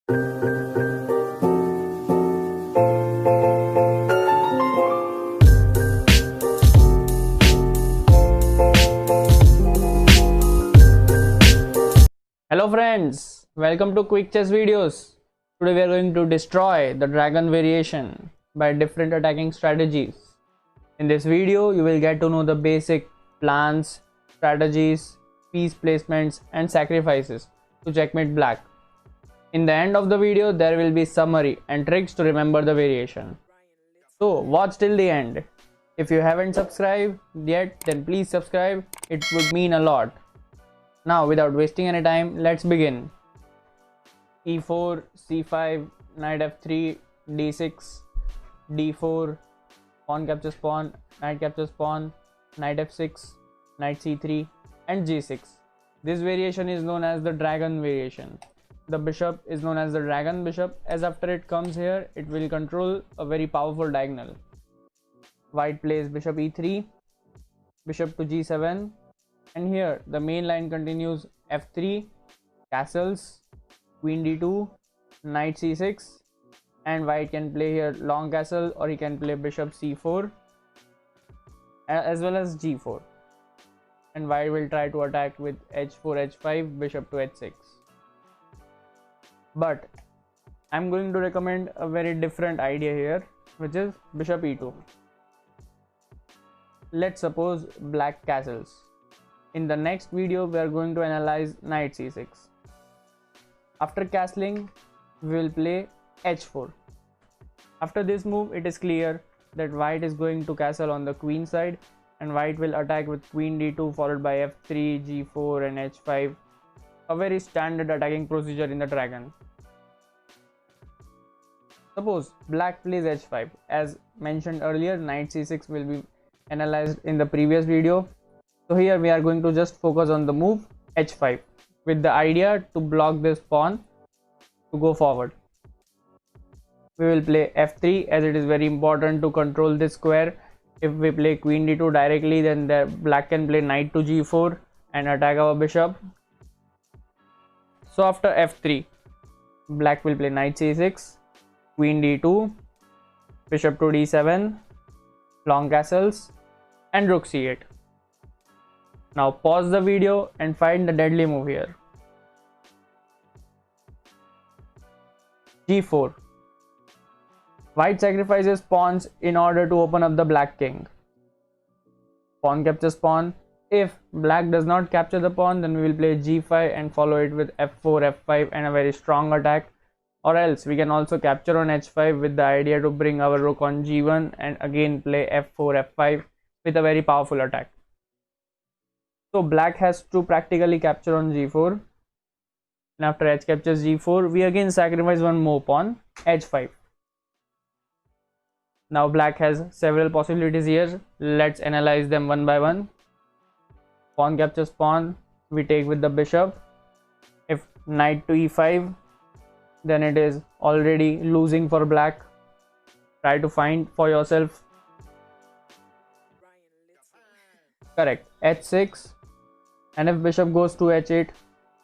Hello friends, welcome to Quick Chess Videos. Today we are going to destroy the dragon variation by different attacking strategies. In this video, you will get to know the basic plans, strategies, piece placements and sacrifices to checkmate black. In the end of the video, there will be summary and tricks to remember the variation. So watch till the end. If you haven't subscribed yet, then please subscribe, it would mean a lot. Now without wasting any time, let's begin. e4, c5, knight f3, d6, d4, pawn captures pawn, knight captures pawn, knight f6, knight c3 and g6. This variation is known as the dragon variation. The bishop is known as the dragon bishop, as after it comes here, it will control a very powerful diagonal. White plays bishop e3, bishop to g7, and here the main line continues f3, castles, queen d2, knight c6, and white can play here long castle, or he can play bishop c4 as well as g4, and white will try to attack with h4, h5, bishop to h6. But I'm going to recommend a very different idea here, which is bishop e2. Let's suppose black castles. In the next video, we are going to analyze knight c6. After castling, we will play h4. After this move, it is clear that white is going to castle on the queen side, and white will attack with queen d2 followed by f3, g4 and h5. A very standard attacking procedure in the dragon. Suppose black plays h5. As mentioned earlier, knight c6 will be analyzed in the previous video. So here we are going to just focus on the move h5 with the idea to block this pawn to go forward. We will play f3 as it is very important to control this square. If we play queen d2 directly, then the black can play knight to g4 and attack our bishop. So after f3, black will play knight c6, queen d2, bishop to d7, long castles and rook c8. Now pause the video and find the deadly move here. g4. White sacrifices pawns in order to open up the black king. Pawn captures pawn. If black does not capture the pawn, then we will play g5 and follow it with f4, f5 and a very strong attack. Or else we can also capture on h5 with the idea to bring our rook on g1 and again play f4, f5 with a very powerful attack. So black has to practically capture on g4, and after h captures g4, we again sacrifice one more pawn, h5. Now black has several possibilities here. Let's analyze them one by one. Pawn captures pawn, we take with the bishop. If knight to e5, then it is already losing for black. Try to find for yourself. Correct, h6. And if bishop goes to h8,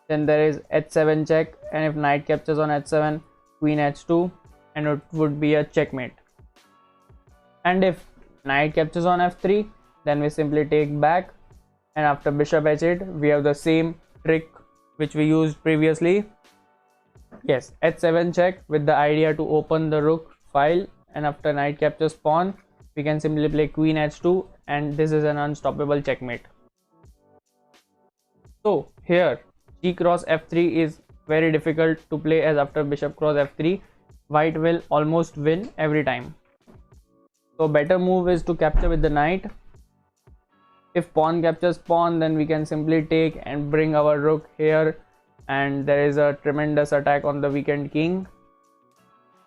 then there is h7 check, and if knight captures on h7, queen h2, and it would be a checkmate. And if knight captures on f3, then we simply take back, and after bishop h8 we have the same trick which we used previously. Yes, h7 check with the idea to open the rook file, and after knight captures pawn, we can simply play queen h2, and this is an unstoppable checkmate. So here g cross f3 is very difficult to play, as after bishop cross f3, white will almost win every time. So better move is to capture with the knight. If pawn captures pawn, then we can simply take and bring our rook here, and there is a tremendous attack on the weakened king.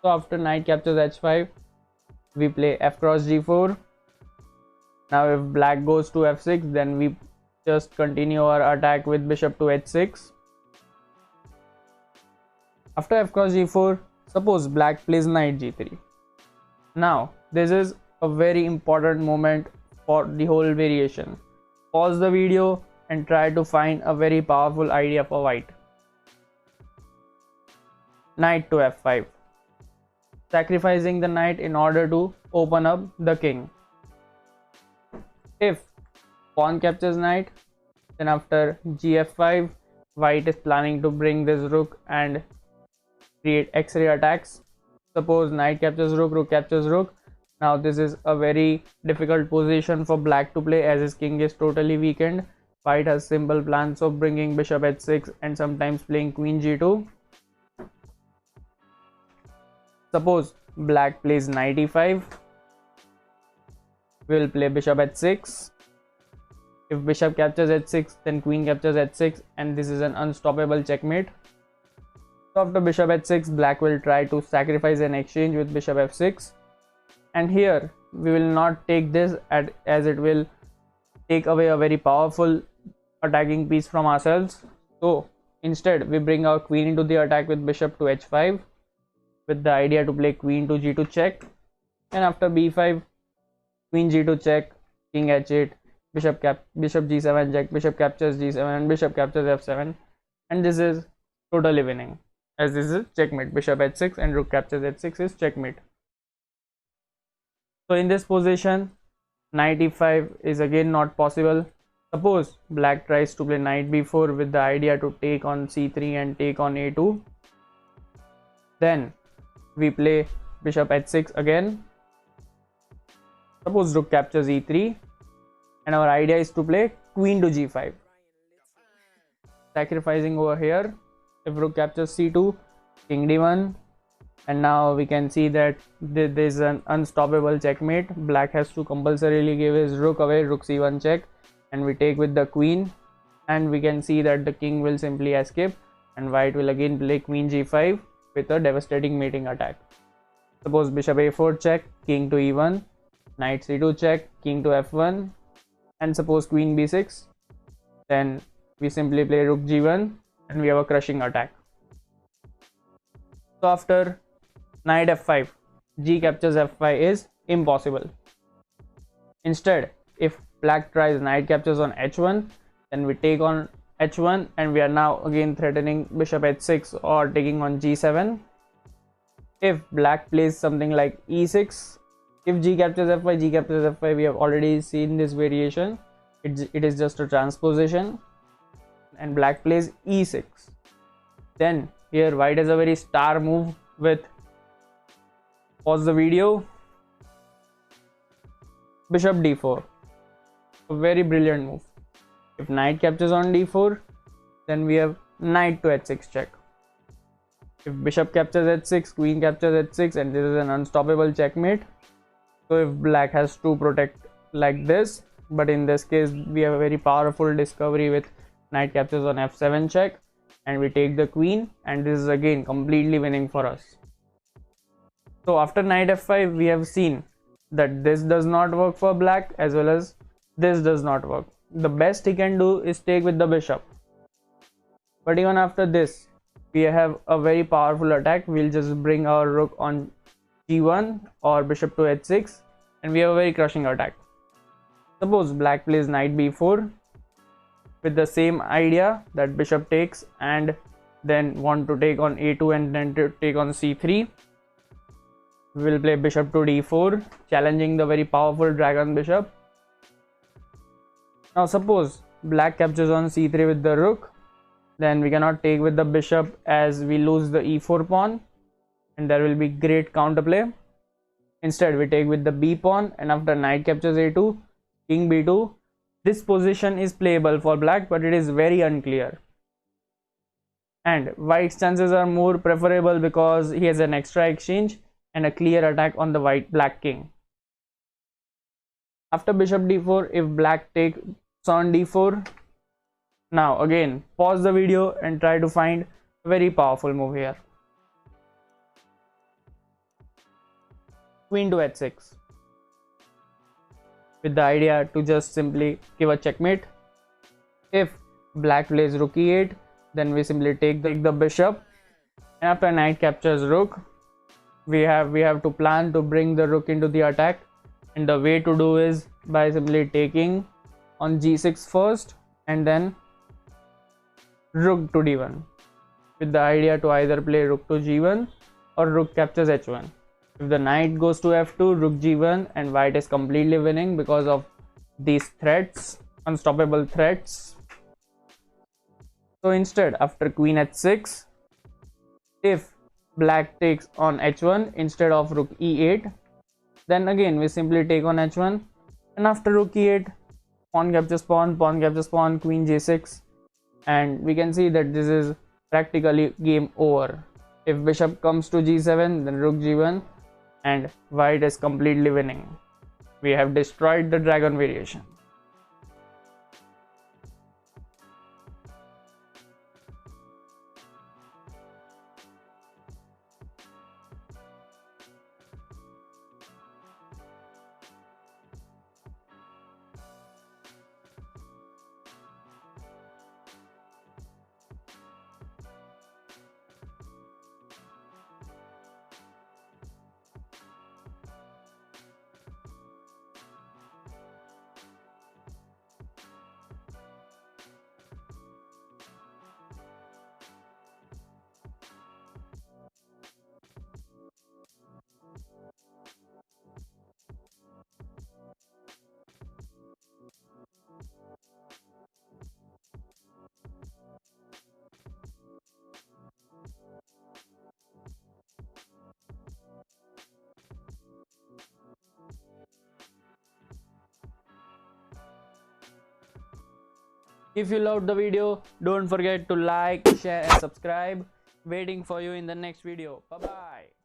So after knight captures h5, we play f cross g4. Now if black goes to f6, then we just continue our attack with bishop to h6. After f cross g4, suppose black plays knight g3. Now this is a very important moment for the whole variation. Pause the video and try to find a very powerful idea for white. knight to f5, sacrificing the knight in order to open up the king. If pawn captures knight, then after gf5, white is planning to bring this rook and create x-ray attacks. Suppose knight captures rook, rook captures rook. Now this is a very difficult position for black to play as his king is totally weakened. White has simple plans of bringing bishop h6 and sometimes playing queen g2. Suppose black plays knight e5, we will play bishop h6. If bishop captures h6, then queen captures h6, and this is an unstoppable checkmate. So after bishop h6, black will try to sacrifice an exchange with bishop f6, and here we will not take this as it will take away a very powerful attacking piece from ourselves. So instead we bring our queen into the attack with bishop to h5, with the idea to play queen to g2 check, and after b5, queen g2 check, king h8, bishop g7 check, bishop captures g7, and bishop captures f7, and this is totally winning as this is checkmate. Bishop h6 and rook captures h6 is checkmate. So in this position, knight e5 is again not possible. Suppose black tries to play knight b4 with the idea to take on c3 and take on a2, then we play bishop h6 again. Suppose rook captures e3, and our idea is to play queen to g5, sacrificing over here. If rook captures c2, king d1, and now we can see that there is an unstoppable checkmate. Black has to compulsorily give his rook away, rook c1 check, and we take with the queen, and we can see that the king will simply escape, and white will again play queen g5 with a devastating mating attack. Suppose bishop a4 check, king to e1, knight c2 check, king to f1, and suppose queen b6, then we simply play rook g1 and we have a crushing attack. So after knight f5, g captures f5 is impossible. Instead, if black tries knight captures on h1, then we take on h1, and we are now again threatening bishop h6 or taking on g7. If black plays something like e6, if g captures f5, g captures f5, we have already seen this variation. It is just a transposition, and black plays e6. Then here white has a very star move with, pause the video, bishop d4, a very brilliant move. If knight captures on d4, then we have knight to h6 check. If bishop captures h6, queen captures h6, and this is an unstoppable checkmate. So if black has to protect like this, but in this case we have a very powerful discovery with knight captures on f7 check, and we take the queen, and this is again completely winning for us. So after knight f5, we have seen that this does not work for black as well as this does not work. The best he can do is take with the bishop, but even after this we have a very powerful attack. We'll just bring our rook on g1 or bishop to h6, and we have a very crushing attack. Suppose black plays knight b4 with the same idea that bishop takes and then want to take on a2 and then to take on c3. We will play bishop to d4, challenging the very powerful dragon bishop. Now suppose black captures on c3 with the rook, then we cannot take with the bishop as we lose the e4 pawn, and there will be great counterplay. Instead we take with the b pawn, and after knight captures a2, king b2. This position is playable for black, but it is very unclear, and white's chances are more preferable because he has an extra exchange and a clear attack on the black king. After bishop d4, if black takes on d4, now again pause the video and try to find a very powerful move here. Queen to h6, with the idea to just simply give a checkmate. If black plays rook e8, then we simply take the bishop, and after knight captures rook, we have to plan to bring the rook into the attack, and the way to do is by simply taking on g6 first and then rook to d1. with the idea to either play rook to g1 or rook captures h1. If the knight goes to f2, rook g1, and white is completely winning because of these threats, unstoppable threats. So instead, after queen h6, if black takes on h1 instead of rook e8, then again we simply take on h1, and after rook e8, pawn captures pawn, queen j6, and we can see that this is practically game over. If bishop comes to g7, then rook g1, and white is completely winning. We have destroyed the dragon variation. If you loved the video, don't forget to like, share and subscribe. Waiting for you in the next video. Bye bye.